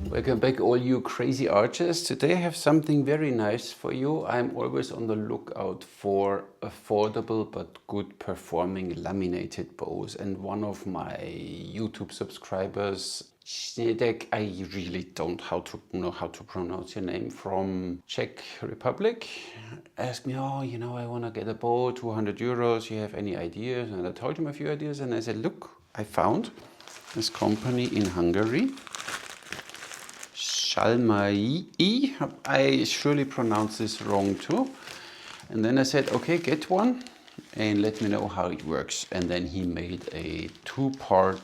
Welcome back, all you crazy archers. Today I have something very nice for you. I'm always on the lookout for affordable but good performing laminated bows, and one of my YouTube subscribers, Schnedek, I really don't know how to pronounce your name, from Czech Republic, asked me, oh, you know, I want to get a bow, 200 euros, you have any ideas? And I told him a few ideas, and I said, look, I found this company in Hungary, Szalma Íj. I surely pronounce this wrong too. And then I said, okay, get one and let me know how it works. And then he made a 2-part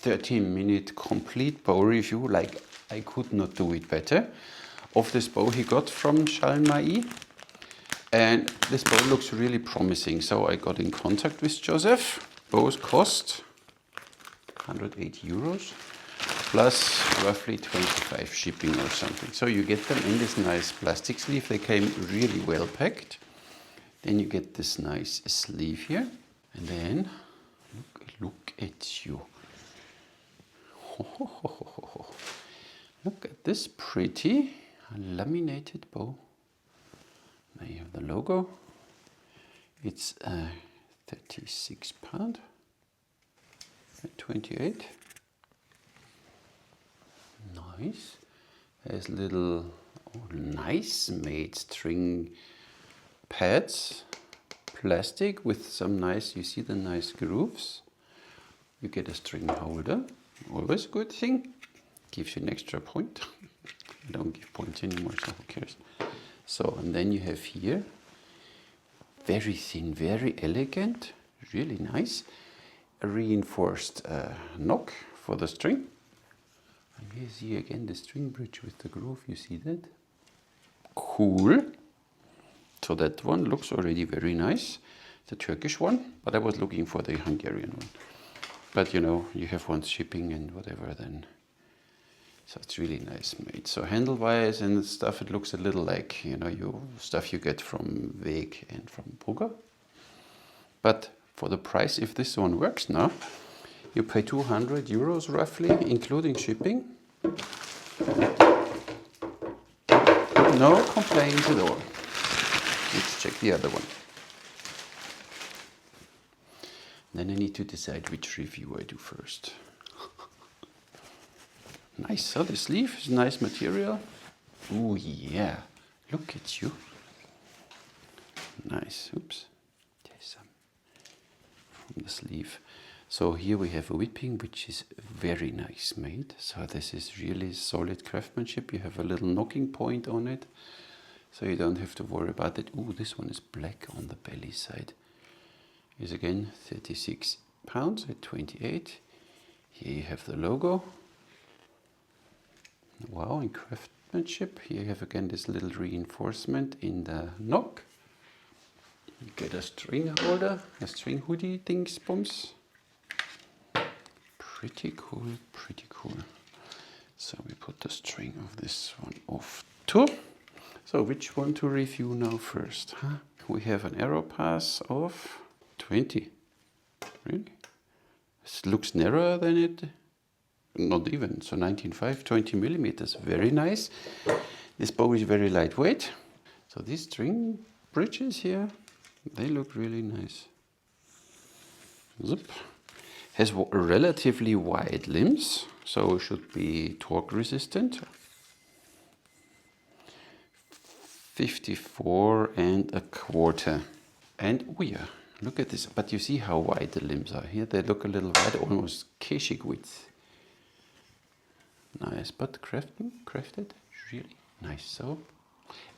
30-minute complete bow review, like I could not do it better, of this bow he got from Szalma Íj. And this bow looks really promising. So I got in contact with Joseph. Bows cost 108 euros. Plus roughly 25 shipping or something. So you get them in this nice plastic sleeve. They came really well packed. Then you get this nice sleeve here. And then, look at you. Look at this pretty laminated bow. Now you have the logo. It's 36 pound, 28. Nice. There's little nice made string pads, plastic with some nice, you see the nice grooves. You get a string holder, always a good thing. Gives you an extra point. I don't give points anymore, so who cares? So, and then you have here, very thin, very elegant, really nice, a reinforced knock for the string. And here you see again the string bridge with the groove, you see that? Cool. So that one looks already very nice. The Turkish one, but I was looking for the Hungarian one. But you know, you have one shipping and whatever then. So it's really nice made. So handle wise and stuff, it looks a little like, you know, stuff you get from Weg and from Brugger. But for the price, if this one works now, you pay 200 euros roughly, including shipping. No complaints at all. Let's check the other one. Then I need to decide which review I do first. Nice, so the sleeve is nice material. Oh yeah, look at you. Nice, oops. There's some from the sleeve. So here we have a whipping, which is very nice made. So this is really solid craftsmanship. You have a little knocking point on it, so you don't have to worry about it. Oh, this one is black on the belly side. Is again 36 pounds at 28. Here you have the logo. Wow, in craftsmanship. Here you have again this little reinforcement in the knock. You get a string holder, a string hoodie things bums. Pretty cool, pretty cool. So we put the string of this one off too. So which one to review now first? Huh? We have an arrow pass of 20. Really? This looks narrower than it. Not even. So 19.5, 20 millimeters. Very nice. This bow is very lightweight. So these string bridges here, they look really nice. Zip. Has relatively wide limbs, so should be torque resistant. 54.25. And oh yeah, look at this. But you see how wide the limbs are here. They look a little wide, almost Keshik width. Nice, but crafted, really nice. So,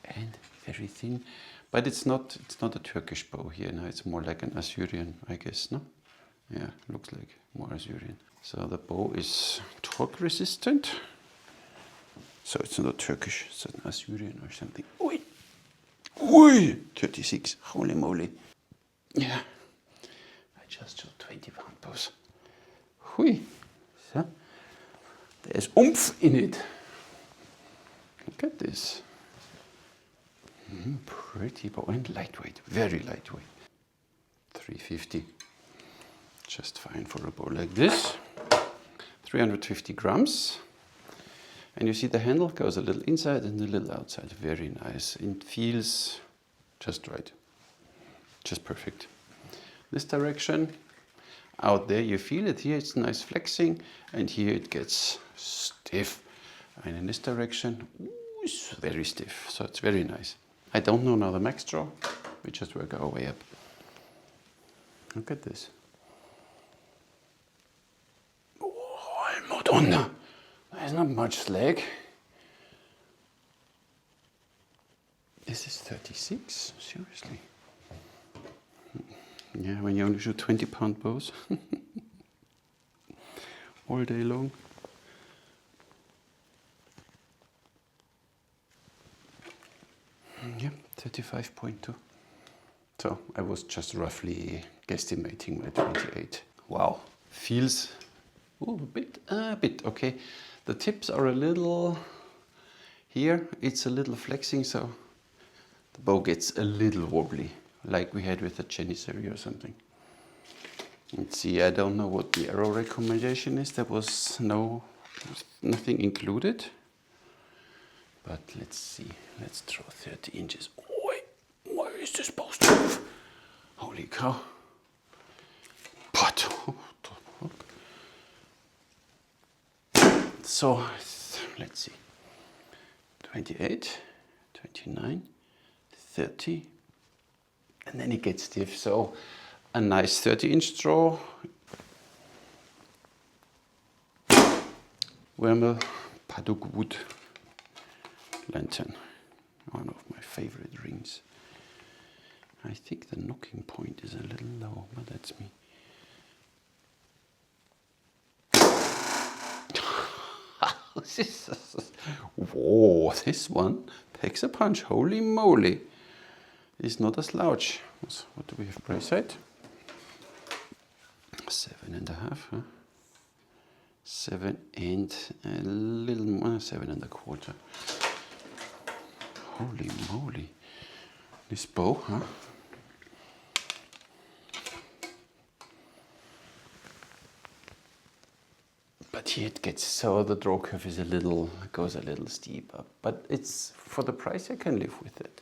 and very thin. But it's not a Turkish bow here. No, it's more like an Assyrian, I guess. No. Yeah, looks like more Assyrian. So the bow is torque resistant. So it's not Turkish, it's an Assyrian or something. Oi! Oi! 36, holy moly. Yeah, I just showed 20-pound bows. Hui! So, there's oomph in it. Look at this. Pretty bow and lightweight, very lightweight. 350. Just fine for a bow like this. 350 grams. And you see the handle goes a little inside and a little outside. Very nice. It feels just right. Just perfect. This direction, out there you feel it. Here it's nice flexing, and here it gets stiff. And in this direction, it's very stiff. So it's very nice. I don't know now the max draw. We just work our way up. Look at this. Oh, Madonna! There's not much slag. This is 36, seriously. Yeah, when you only shoot 20-pound bows. All day long. Yeah, 35.2. So I was just roughly guesstimating my 28. Wow, feels a bit, okay. The tips are a little, here it's a little flexing, so the bow gets a little wobbly, like we had with the Janissary or something. Let's see, I don't know what the arrow recommendation is. There was nothing included. But let's see, let's throw 30 inches. Oh, wait, where is this supposed to move? Holy cow. But, so, let's see. 28, 29, 30, and then it gets stiff. So, a nice 30-inch draw. Wermel Paduk wood lantern, one of my favorite rings. I think the knocking point is a little low, but that's me. Whoa, this one packs a punch, holy moly. It's not a slouch. What do we have price at? 7.5, huh? 7 and a little more, 7.25. Holy moly. This bow, huh? But here it gets, so the draw curve is goes a little steep up. But it's, for the price I can live with it.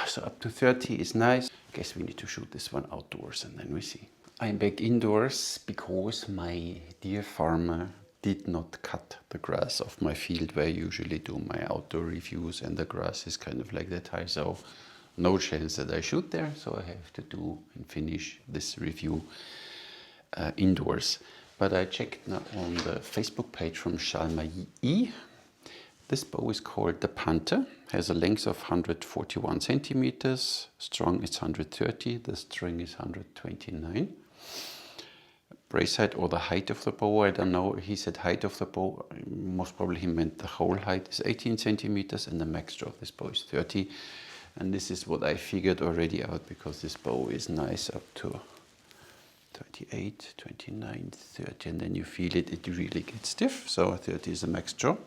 So up to 30 is nice. Guess we need to shoot this one outdoors and then we see. I'm back indoors because my dear farmer did not cut the grass off my field where I usually do my outdoor reviews, and the grass is kind of like that high, so no chance that I shoot there. So I have to do and finish this review indoors. But I checked now on the Facebook page from Szalma Íj. This bow is called the Panter, has a length of 141 centimeters, strong is 130, the string is 129. Brace height, or the height of the bow, I don't know, he said height of the bow, most probably he meant the whole height is 18 centimeters and the max draw of this bow is 30. And this is what I figured already out, because this bow is nice up to 28, 29, 30, and then you feel it, it really gets stiff, so 30 is the max draw.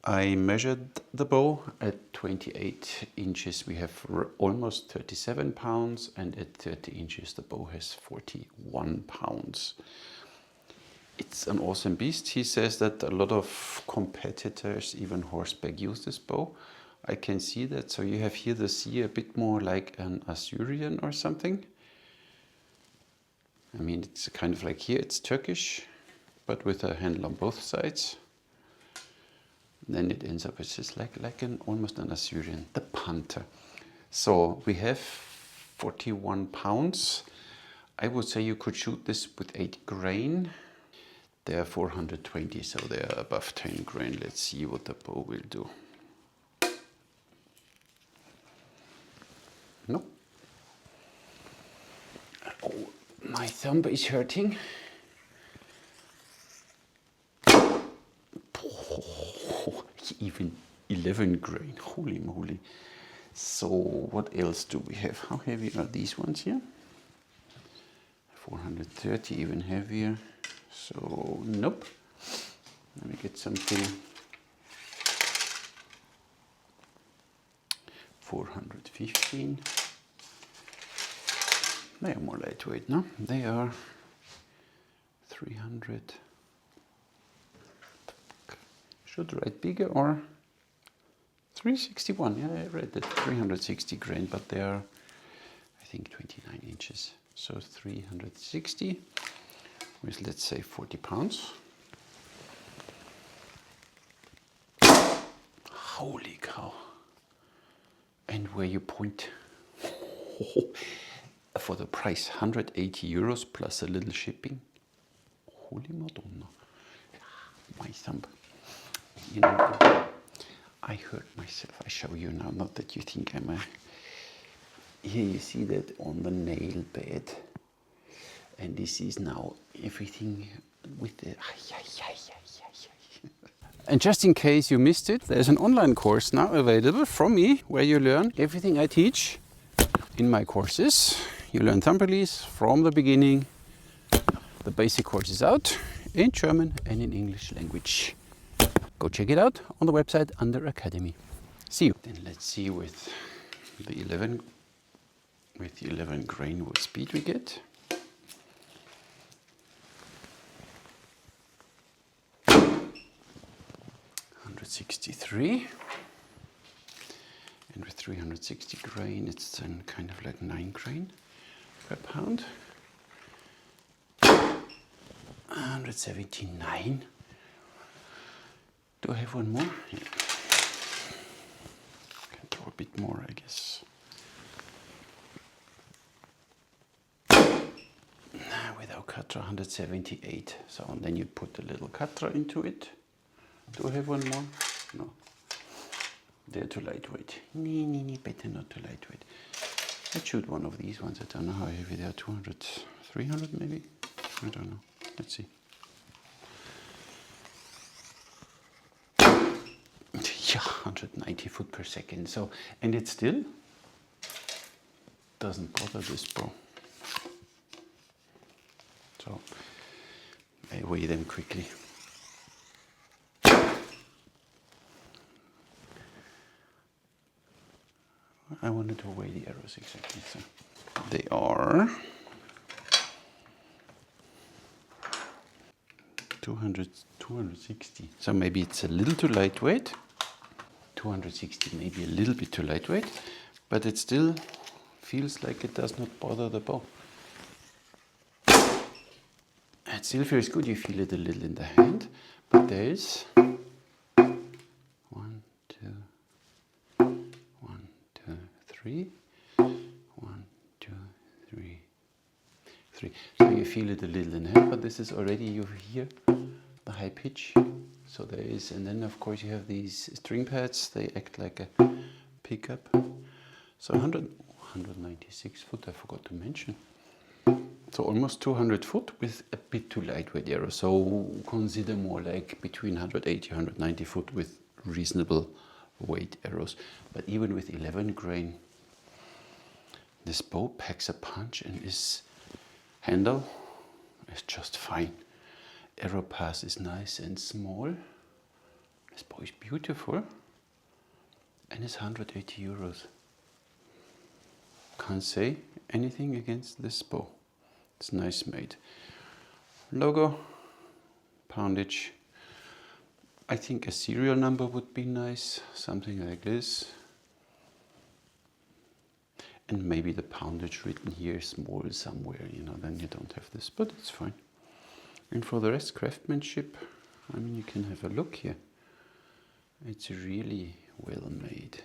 I measured the bow at 28 inches. We have almost 37 pounds, and at 30 inches the bow has 41 pounds. It's an awesome beast. He says that a lot of competitors, even horseback, use this bow. I can see that. So you have here the sea a bit more like an Assyrian or something. I mean, it's kind of like here, it's Turkish, but with a handle on both sides. Then it ends up, it's just like almost an Assyrian, the Panter. So we have 41 pounds. I would say you could shoot this with 8 grain. They are 420, so they are above 10 grain. Let's see what the bow will do. No. Oh, my thumb is hurting. Even 11 grain, holy moly. So what else do we have? How heavy are these ones here? 430, even heavier. So nope. Let me get something. 415. They are more lightweight, no? They are 300. should write bigger, or 361. Yeah, I read that 360 grain, but they are, I think, 29 inches. So 360 with, let's say, 40 pounds. Holy cow. And where you point, for the price, 180 euros plus a little shipping. Holy Madonna. My thumb. You know, I hurt myself. I show you now, not that you think I'm a... Here you see that on the nail bed. And this is now everything with the... And just in case you missed it, there's an online course now available from me where you learn everything I teach in my courses. You learn thumb release from the beginning. The basic course is out in German and in English language. Go check it out on the website under Academy. See you. Then let's see with the 11 grain what speed we get. $163, and with 360 grain it's then kind of like 9 grain per pound. 179. Do I have one more? Yeah. Can throw a bit more, I guess. Without cutter, 178. So and then you put a little cutter into it. Do I have one more? No. They're too lightweight. Better not too lightweight. Let's shoot one of these ones. I don't know how heavy they are. 200, 300 maybe? I don't know. Let's see. Yeah, 190 foot per second. So, and it still doesn't bother this bow. So, I weigh them quickly. I wanted to weigh the arrows exactly. So they are 260. So maybe it's a little too lightweight. 260, maybe a little bit too lightweight, but it still feels like it does not bother the bow. It still feels good. You feel it a little in the hand, but there is 1, 2, 3, 1, 2, 3, 3. So you feel it a little in the hand, but this is already, you hear the high pitch. So there is, and then of course you have these string pads. They act like a pickup. So 196 foot, I forgot to mention. So almost 200 foot with a bit too lightweight arrow. So consider more like between 180, 190 foot with reasonable weight arrows. But even with 11 grain, this bow packs a punch, and this handle is just fine. Arrow pass is nice and small. This bow is beautiful, and it's 180 euros. Can't say anything against this bow. It's nice made. Logo, poundage. I think a serial number would be nice, something like this. And maybe the poundage written here small somewhere, you know, then you don't have this, but it's fine. And for the rest, craftsmanship, I mean, you can have a look here. It's really well made.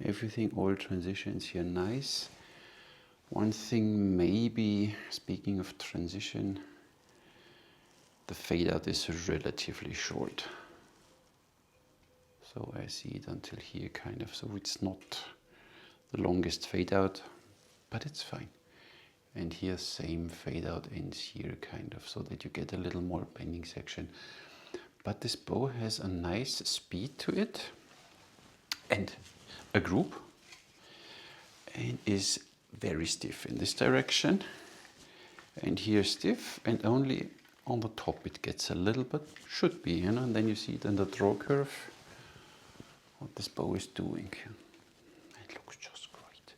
Everything, all transitions here, nice. One thing maybe, speaking of transition, the fade out is relatively short. So I see it until here kind of, so it's not the longest fade out, but it's fine. And here same fade out ends here kind of, so that you get a little more bending section. But this bow has a nice speed to it and a group, and is very stiff in this direction, and here stiff, and only on the top it gets a little bit, should be, you know, and then you see it in the draw curve, what this bow is doing. It looks just great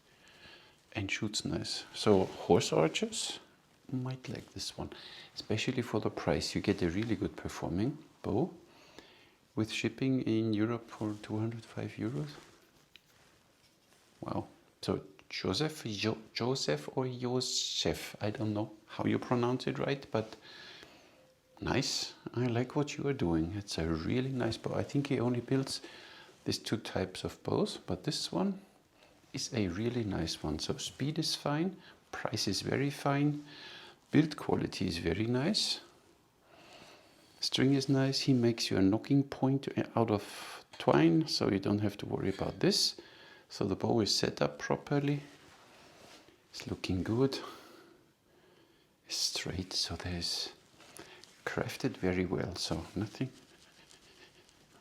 and shoots nice. So horse archers might like this one, especially for the price. You get a really good performing bow, with shipping in Europe for 205 euros. Wow. So Joseph or Joseph, I don't know how you pronounce it right, but nice. I like what you are doing. It's a really nice bow. I think he only builds these two types of bows, but this one is a really nice one. So speed is fine, price is very fine, build quality is very nice, string is nice. He makes you a knocking point out of twine, so you don't have to worry about this. So the bow is set up properly. It's looking good. It's straight, so there's crafted very well. So nothing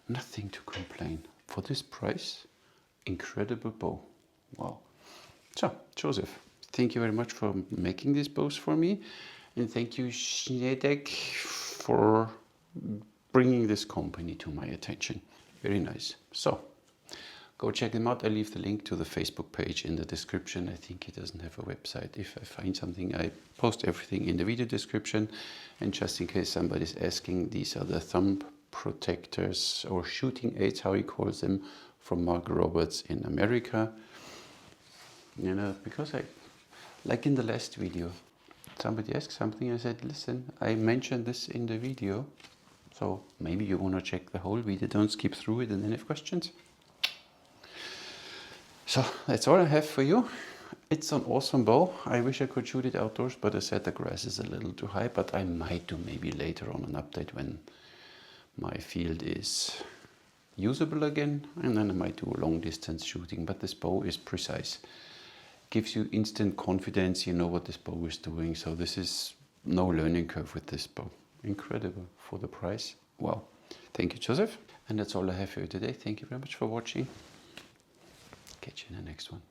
to complain. For this price, incredible bow. Wow. So, Joseph, thank you very much for making these bows for me. And thank you, Schneedeck, for bringing this company to my attention. Very nice. So, go check them out. I leave the link to the Facebook page in the description. I think he doesn't have a website. If I find something, I post everything in the video description. And just in case somebody's asking, these are the thumb protectors or shooting aids, how he calls them, from Mark Roberts in America. You know, because like in the last video, somebody asked something, I said, listen, I mentioned this in the video, so maybe you want to check the whole video, don't skip through it and then have questions. So that's all I have for you. It's an awesome bow. I wish I could shoot it outdoors, but I said the grass is a little too high, but I might do maybe later on an update when my field is usable again, and then I might do a long distance shooting. But this bow is precise, gives you instant confidence, you know what this bow is doing. So this is no learning curve with this bow. Incredible for the price. Wow. Thank you, Joseph. And that's all I have for you today. Thank you very much for watching. Catch you in the next one.